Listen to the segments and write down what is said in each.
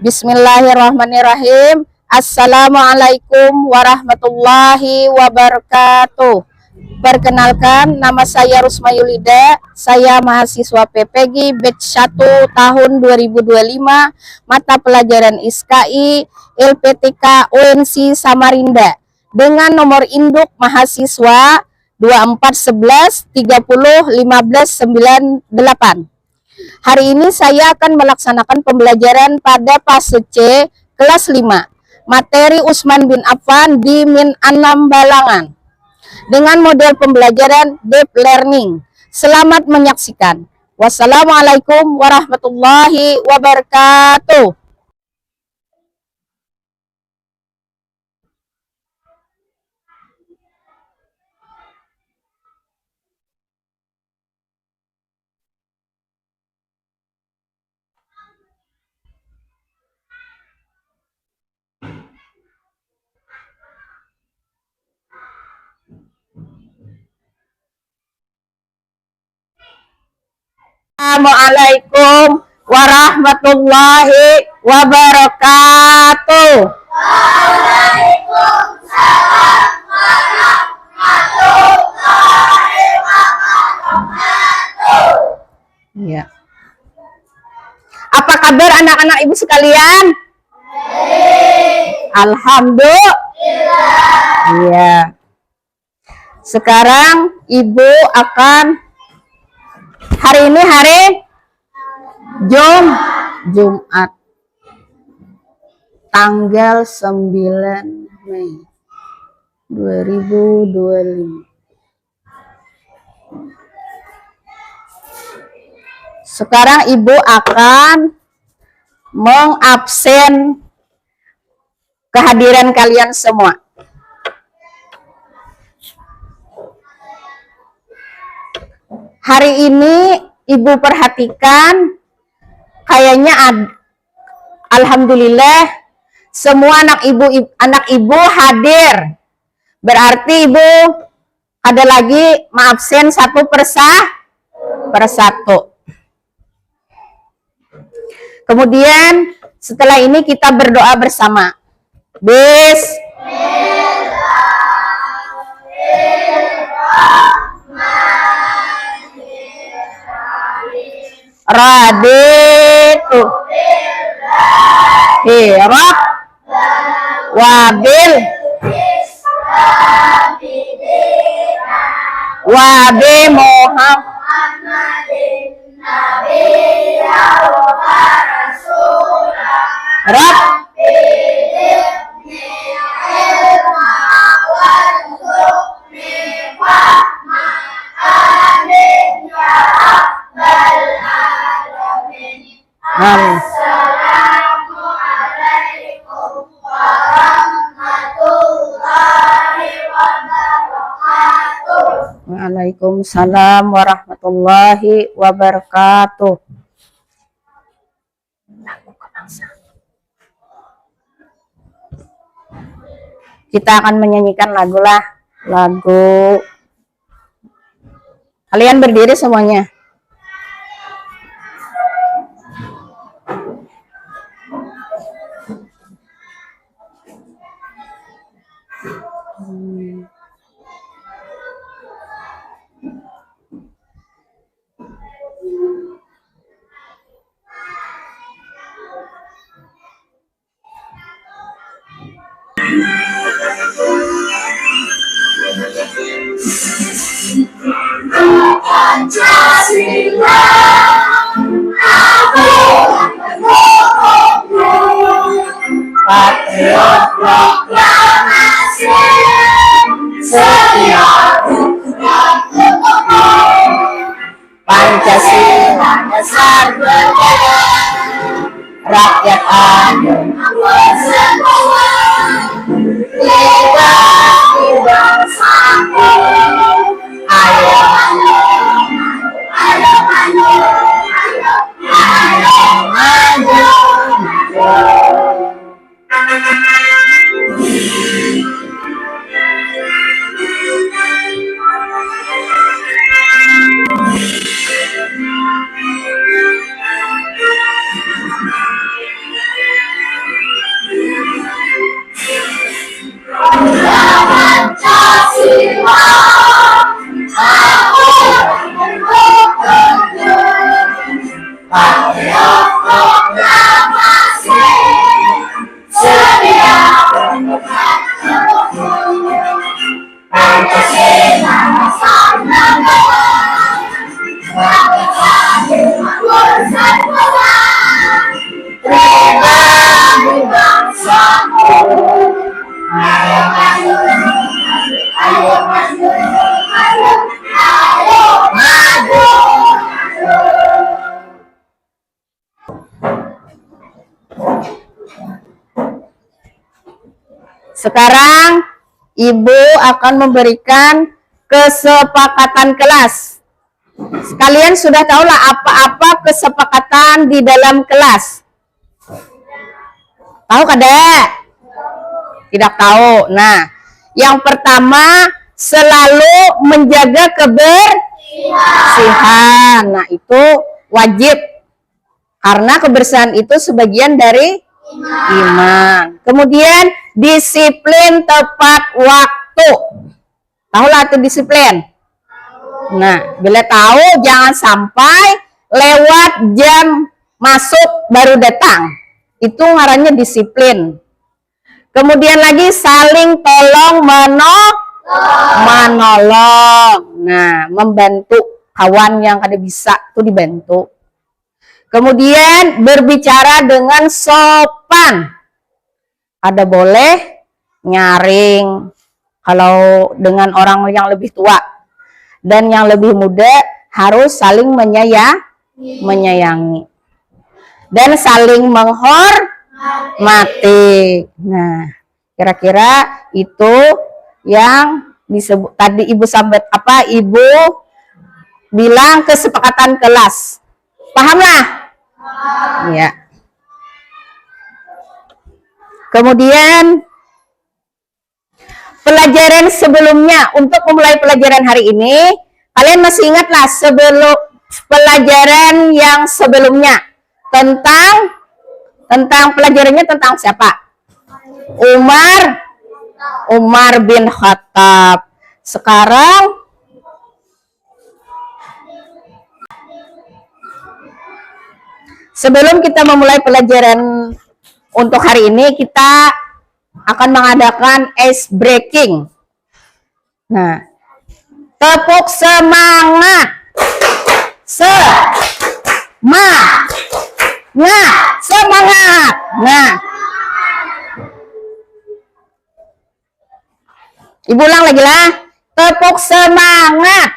Bismillahirrahmanirrahim. Assalamualaikum warahmatullahi wabarakatuh. Perkenalkan, nama saya Rusma Yulida. Saya mahasiswa PPG batch 1 tahun 2025, mata pelajaran ISKI LPTK UNC Samarinda, dengan nomor induk mahasiswa 2411 30 15 98. Hari ini saya akan melaksanakan pembelajaran pada fase C kelas 5, materi Utsman bin Affan di Min Anam Balangan, dengan model pembelajaran deep learning. Selamat menyaksikan. Wassalamualaikum warahmatullahi wabarakatuh. Assalamualaikum warahmatullahi wabarakatuh. Waalaikumsalam warahmatullahi wabarakatuh. Ya. Apa kabar anak-anak ibu sekalian? Alhamdulillah. Iya. Sekarang ibu akan hari ini hari Jumat tanggal 9 Mei 2025. Sekarang ibu akan mengabsen kehadiran kalian semua. Hari ini ibu perhatikan, kayaknya alhamdulillah semua anak ibu hadir. Berarti ibu ada lagi absen satu persatu. Kemudian setelah ini kita berdoa bersama. Raditu hirab wabil wabi Muhammadin nabiyya wa rasulah rabbi zidni ilma warzuqni fahma amin ya rabbal alamin. Assalamualaikum warahmatullahi wabarakatuh. Waalaikumsalam warahmatullahi wabarakatuh. Kita akan menyanyikan lagu. Kalian berdiri semuanya. Pancasila, patriot proklamasi, setia Pancasila dasar negara, rakyat adil semua, legasi bersatu. Ayo maju, ayo maju, ayo maju, Ayo proklamasi sedia Pancasila Nusantara Bangsa Persatuan Pribadi bangsaku Ayo maju Ayo maju Ayo maju Sekarang Ibu akan memberikan kesepakatan kelas. Kalian sudah tahulah apa-apa kesepakatan di dalam kelas. Tahu Kadek? Tidak tahu. Nah, yang pertama selalu menjaga kebersihan. Nah, itu wajib. Karena kebersihan itu sebagian dari iman. Kemudian disiplin tepat waktu. Tahulah itu disiplin. Nah, bila tahu jangan sampai lewat jam masuk baru datang. Itu ngarannya disiplin. Kemudian lagi saling tolong menolong. Nah, membantu kawan yang kada bisa itu dibantu. Kemudian berbicara dengan sopan. Ada boleh nyaring kalau dengan orang yang lebih tua. Dan yang lebih muda harus saling menyayangi. Dan saling menghormati. Nah, kira-kira itu yang disebut tadi Ibu sambat apa? Ibu bilang kesepakatan kelas. Pahamlah? Ya. Kemudian pelajaran sebelumnya, untuk memulai pelajaran hari ini, kalian masih ingatlah sebelum pelajaran yang sebelumnya tentang pelajarannya tentang siapa? Umar bin Khattab. Sekarang sebelum kita memulai pelajaran untuk hari ini, kita akan mengadakan ice breaking. Nah, tepuk semangat. Semangat. Nah, Ibu ulang lagi lah. Tepuk semangat.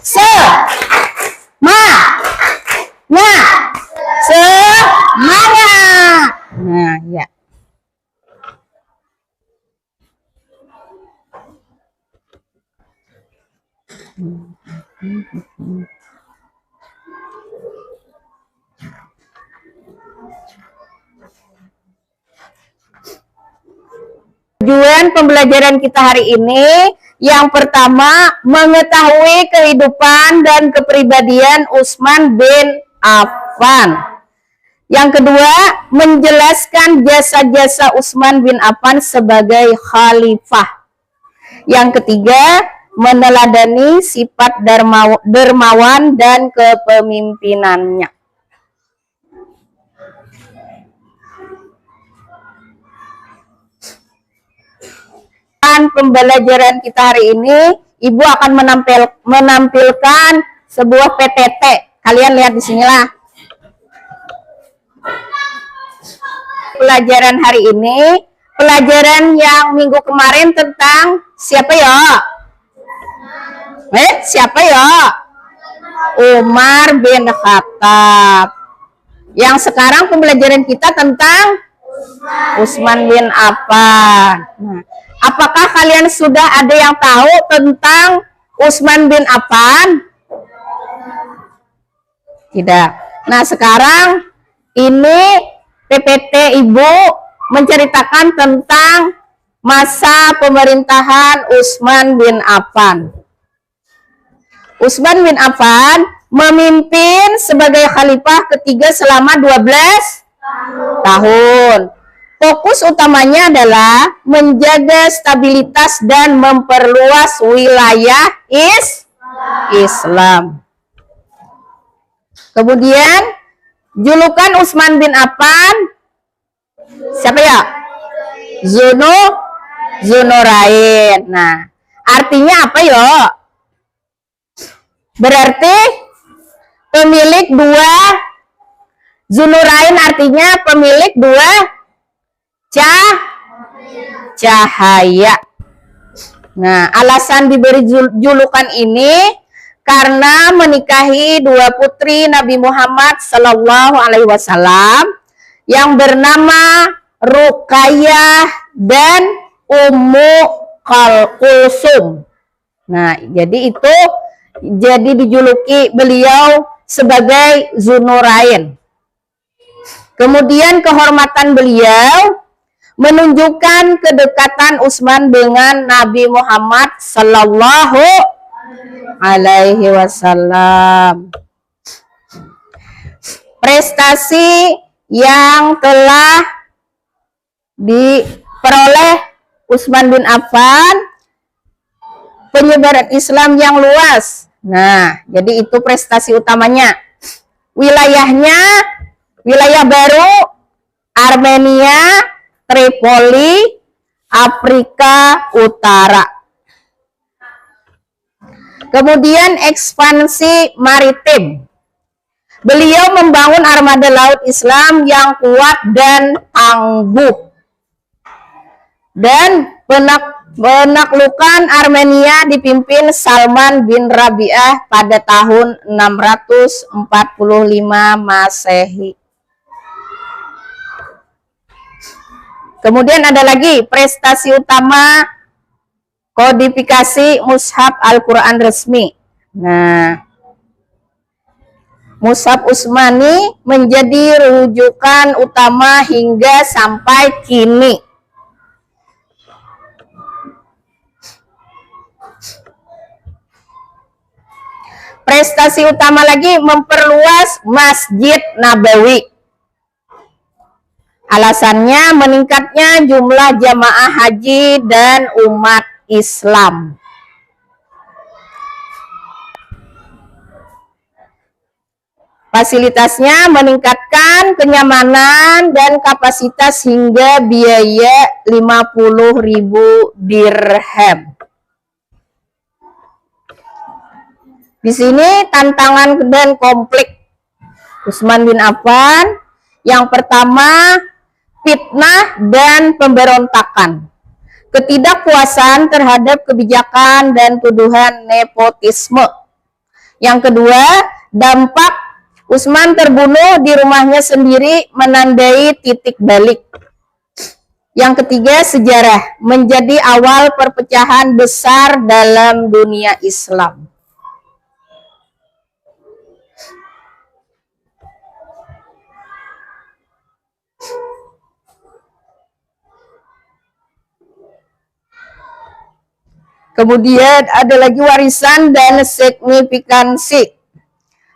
Semangat. Nah, ya. Tujuan pembelajaran kita hari ini, yang pertama mengetahui kehidupan dan kepribadian Utsman bin Affan. Yang kedua, menjelaskan jasa-jasa Utsman bin Affan sebagai khalifah. Yang ketiga, meneladani sifat dermawan dan kepemimpinannya. Pembelajaran kita hari ini, Ibu akan menampilkan sebuah PTT. Kalian lihat di sinilah. Pelajaran hari ini, pelajaran yang minggu kemarin tentang siapa ya? Siapa ya? Umar bin Khattab. Yang sekarang pembelajaran kita tentang Utsman bin Affan. Nah, apakah kalian sudah ada yang tahu tentang Utsman bin Affan? Tidak. Nah, sekarang ini PPT Ibu menceritakan tentang masa pemerintahan Utsman bin Affan. Utsman bin Affan memimpin sebagai khalifah ketiga selama 12 tahun. Fokus utamanya adalah menjaga stabilitas dan memperluas wilayah Islam. Kemudian Julukan Utsman bin Affan siapa ya? Zunurain. Nah, artinya apa yo? Berarti pemilik dua. Zunurain artinya pemilik dua cahaya. Nah, alasan diberi julukan ini karena menikahi dua putri Nabi Muhammad Sallallahu Alaihi Wasallam yang bernama Ruqayyah dan Ummu Kulsum. Nah, jadi itu dijuluki beliau sebagai Zunurain. Kemudian kehormatan beliau menunjukkan kedekatan Utsman dengan Nabi Muhammad Sallallahu Alaihi Wasallam. Prestasi yang telah diperoleh Utsman bin Affan, penyebaran Islam yang luas. Nah, jadi itu prestasi utamanya. Wilayahnya, wilayah baru, Armenia, Tripoli, Afrika Utara. Kemudian ekspansi maritim. Beliau membangun armada laut Islam yang kuat dan tangguh. Dan penaklukan Armenia dipimpin Salman bin Rabi'ah pada tahun 645 Masehi. Kemudian ada lagi prestasi utama kodifikasi mushaf Al-Quran resmi. Nah, mushaf Utsmani menjadi rujukan utama hingga sampai kini. Prestasi utama lagi memperluas Masjid Nabawi. Alasannya meningkatnya jumlah jamaah haji dan umat Islam. Fasilitasnya meningkatkan kenyamanan dan kapasitas hingga biaya 50.000 dirham. Di sini tantangan dan konflik Utsman bin Affan. Yang pertama, fitnah dan pemberontakan, ketidakpuasan terhadap kebijakan dan tuduhan nepotisme. Yang kedua, dampak Utsman terbunuh di rumahnya sendiri menandai titik balik. Yang ketiga, sejarah menjadi awal perpecahan besar dalam dunia Islam. Kemudian ada lagi warisan dan signifikansi.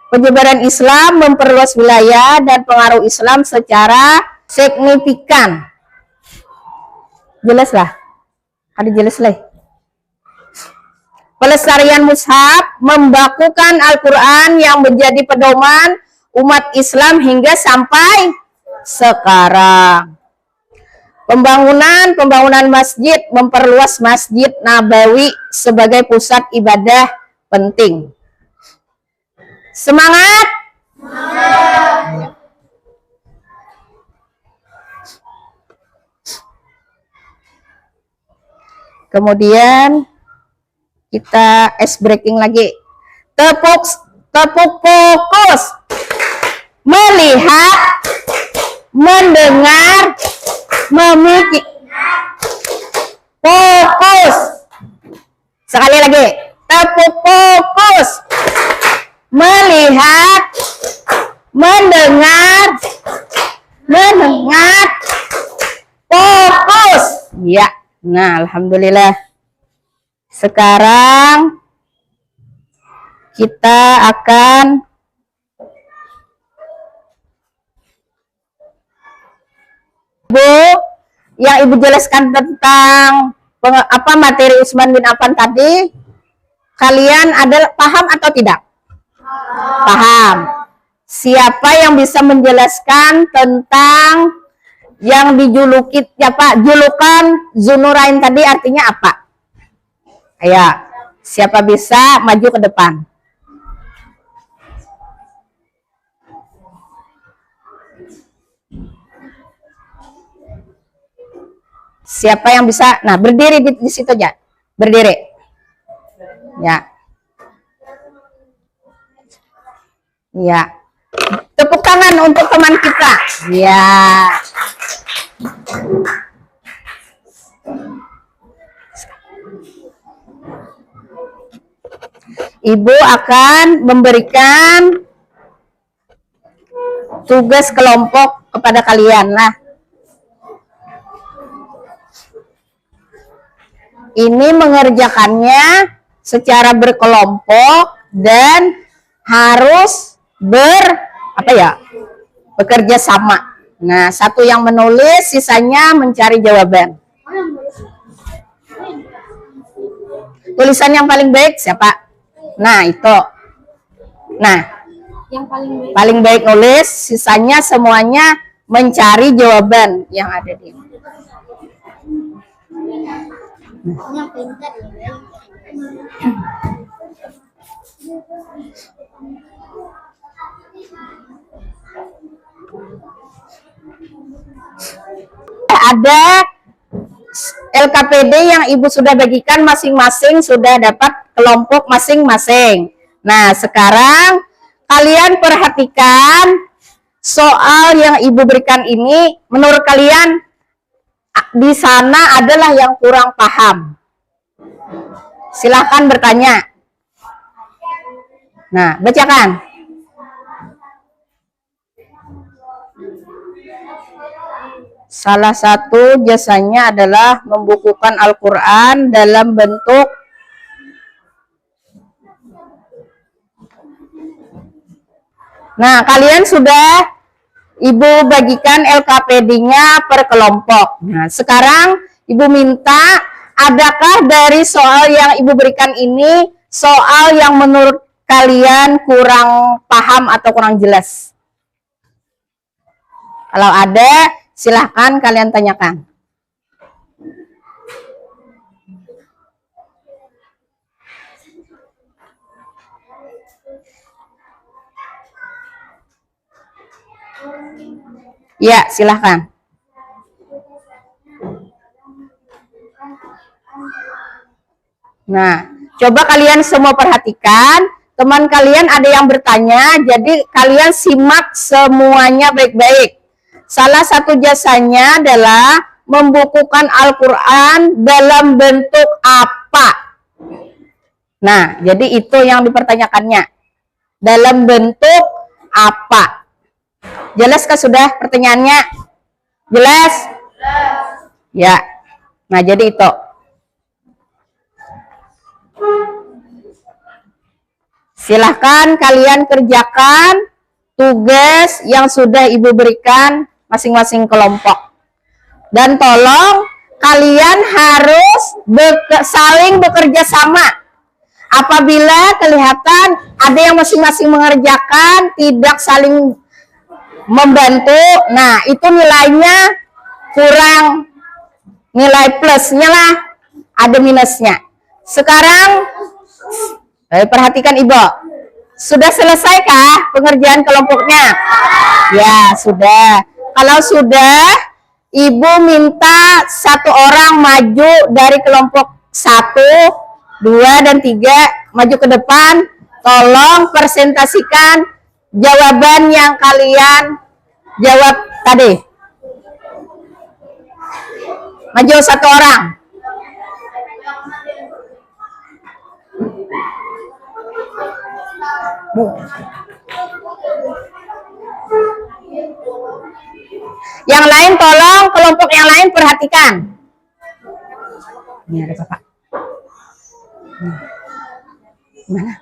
Penyebaran Islam memperluas wilayah dan pengaruh Islam secara signifikan. Jelas lah. Ada jelas lah. Pelestarian mushaf membakukan Al-Quran yang menjadi pedoman umat Islam hingga sampai sekarang. Pembangunan masjid memperluas Masjid Nabawi sebagai pusat ibadah penting. Semangat! Kemudian kita ice breaking lagi. Tepuk fokus. Melihat, mendengar, memikir. Fokus. Sekali lagi. Tepuk fokus. Melihat, mendengar, fokus. Ya. Nah, alhamdulillah. Sekarang kita akan yang Ibu jelaskan tentang apa materi Utsman bin Affan tadi, kalian ada paham atau tidak? Paham. Siapa yang bisa menjelaskan tentang yang dijuluki ya Pak, julukan Zunurain tadi artinya apa? Ayo, siapa bisa maju ke depan? Siapa yang bisa? Nah, berdiri di situ aja. Berdiri. Ya. Ya. Tepuk tangan untuk teman kita. Ya. Ibu akan memberikan tugas kelompok kepada kalian. Nah, ini mengerjakannya secara berkelompok dan harus bekerja sama. Nah, satu yang menulis, sisanya mencari jawaban. Tulisan yang paling baik siapa? Nah, itu. Nah, Yang paling baik nulis, sisanya semuanya mencari jawaban yang ada di ini. yang pintar ya. Ada LKPD yang Ibu sudah bagikan, masing-masing sudah dapat kelompok masing-masing. Nah, sekarang kalian perhatikan soal yang Ibu berikan ini, menurut kalian di sana adalah yang kurang paham. Silahkan bertanya. Nah, bacakan. Salah satu jasanya adalah membukukan Al-Quran dalam bentuk Nah, kalian sudah Ibu bagikan LKPD-nya per kelompok. Nah, sekarang Ibu minta, adakah dari soal yang Ibu berikan ini soal yang menurut kalian kurang paham atau kurang jelas? Kalau ada, silahkan kalian tanyakan. Ya, silahkan. Nah, coba kalian semua perhatikan. Teman kalian ada yang bertanya, jadi kalian simak semuanya baik-baik. Salah satu jasanya adalah membukukan Al-Quran dalam bentuk apa? Nah, jadi itu yang dipertanyakannya. Dalam bentuk apa? Jelaskah sudah pertanyaannya? Jelas? Ya. Nah, jadi itu. Silahkan kalian kerjakan tugas yang sudah Ibu berikan masing-masing kelompok. Dan tolong kalian harus saling bekerja sama. Apabila kelihatan ada yang masing-masing mengerjakan, tidak saling membantu, nah itu nilainya kurang, nilai plusnya lah, ada minusnya. Sekarang perhatikan Ibu, sudah selesaikah pengerjaan kelompoknya? Ya, sudah. Kalau sudah, Ibu minta satu orang maju dari kelompok 1, 2, dan 3, maju ke depan. Tolong presentasikan jawaban yang kalian jawab tadi. Maju satu orang. Yang lain tolong, kelompok yang lain perhatikan. Ini ada Bapak. Mana?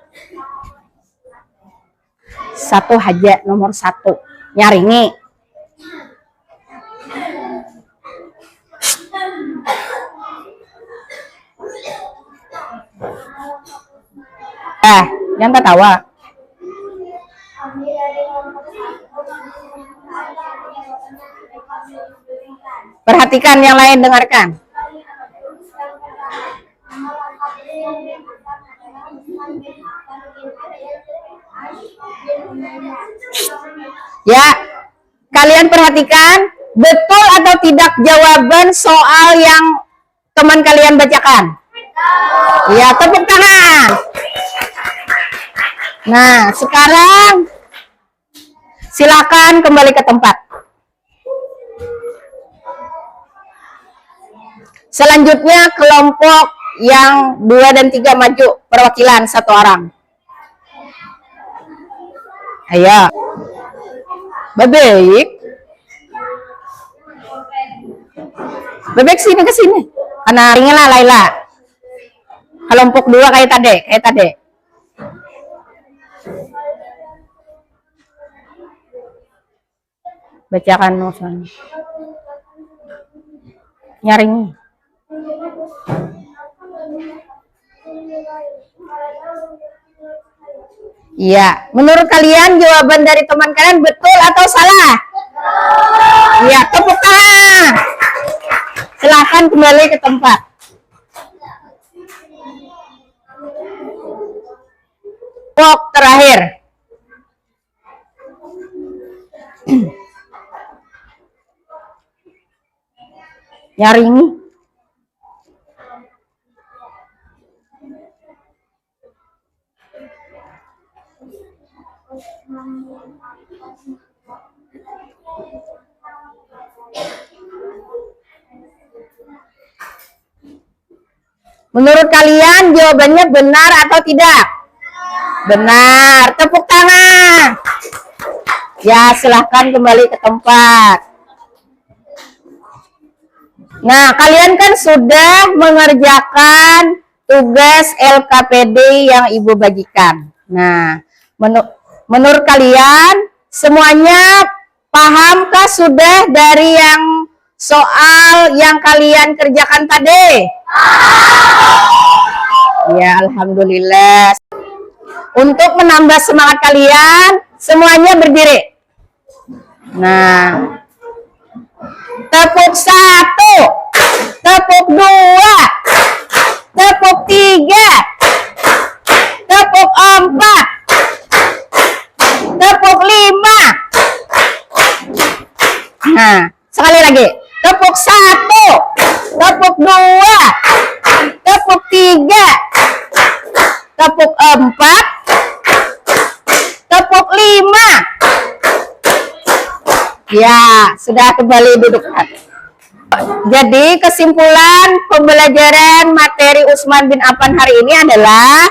Satu Haja, nomor 1. Nyaringi. Jangan ketawa. Perhatikan yang lain, dengarkan. Ya, kalian perhatikan, betul atau tidak jawaban soal yang teman kalian bacakan? Ya, tepuk tangan. Nah, sekarang silakan kembali ke tempat. Selanjutnya kelompok yang 2 dan 3 maju, perwakilan 1 orang. Ayo. Bebek. Bebek sini ke sini. Karena ringin lah Laila. Kelompok 2 kayak tadi. Bacakan nulisannya. Nyaring. Iya, menurut kalian jawaban dari teman kalian betul atau salah? Iya, tepuk tangan. Silahkan kembali ke tempat. Kelompok terakhir. Nyaringi. Menurut kalian jawabannya benar atau tidak? Benar. Tepuk tangan. Ya, silahkan kembali ke tempat. Nah, kalian kan sudah mengerjakan tugas LKPD yang Ibu bagikan. Nah, menurut kalian semuanya pahamkah sudah dari yang soal yang kalian kerjakan tadi? Ya, alhamdulillah. Untuk menambah semangat kalian, semuanya berdiri. Nah, tepuk 1, tepuk 2, tepuk 3, tepuk 4, tepuk 5. Nah, sekali lagi. Tepuk 1, tepuk 2, tepuk 3, tepuk 4, tepuk 5. Ya, sudah kembali duduk. Jadi kesimpulan pembelajaran materi Utsman bin Affan hari ini adalah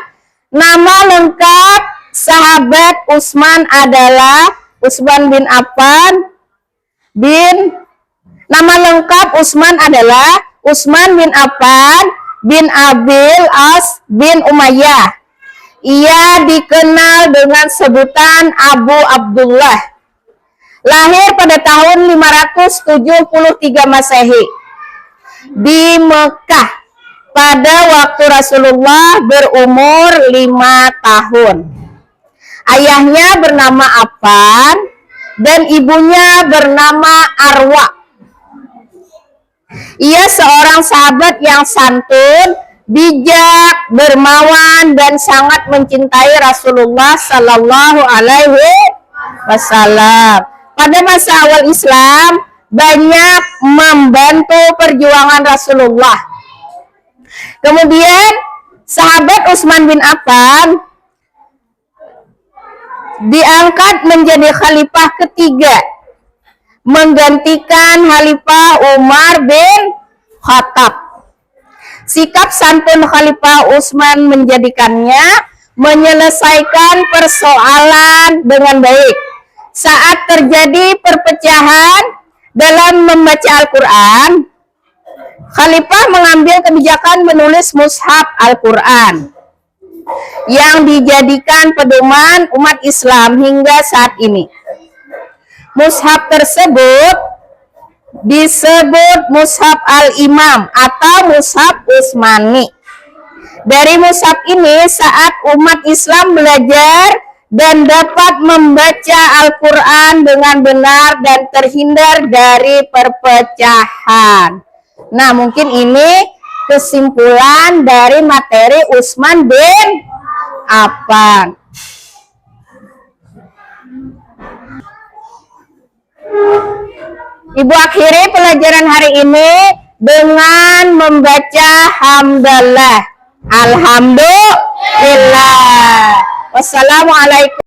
nama lengkap sahabat Utsman adalah Utsman bin Affan nama lengkap Utsman adalah Utsman bin Affan bin Abil As bin Umayyah. Ia dikenal dengan sebutan Abu Abdullah. Lahir pada tahun 573 Masehi di Mekah pada waktu Rasulullah berumur 5 tahun. Ayahnya bernama Affan dan ibunya bernama Arwa. Ia seorang sahabat yang santun, bijak, dermawan, dan sangat mencintai Rasulullah Sallallahu Alaihi Wasallam. Pada masa awal Islam, banyak membantu perjuangan Rasulullah. Kemudian, sahabat Utsman bin Affan diangkat menjadi khalifah ketiga, menggantikan Khalifah Umar bin Khattab. Sikap santun Khalifah Utsman menjadikannya menyelesaikan persoalan dengan baik. Saat terjadi perpecahan dalam membaca Al-Quran, Khalifah mengambil kebijakan menulis mushaf Al-Quran yang dijadikan pedoman umat Islam hingga saat ini. Mushaf tersebut disebut Mushaf Al-Imam atau Mushaf Utsmani. Dari mushaf ini, saat umat Islam belajar dan dapat membaca Al-Quran dengan benar dan terhindar dari perpecahan. Nah, mungkin ini kesimpulan dari materi Utsman bin Affan. Ibu akhiri pelajaran hari ini dengan membaca hamdalah. Alhamdulillah. Wassalamualaikum.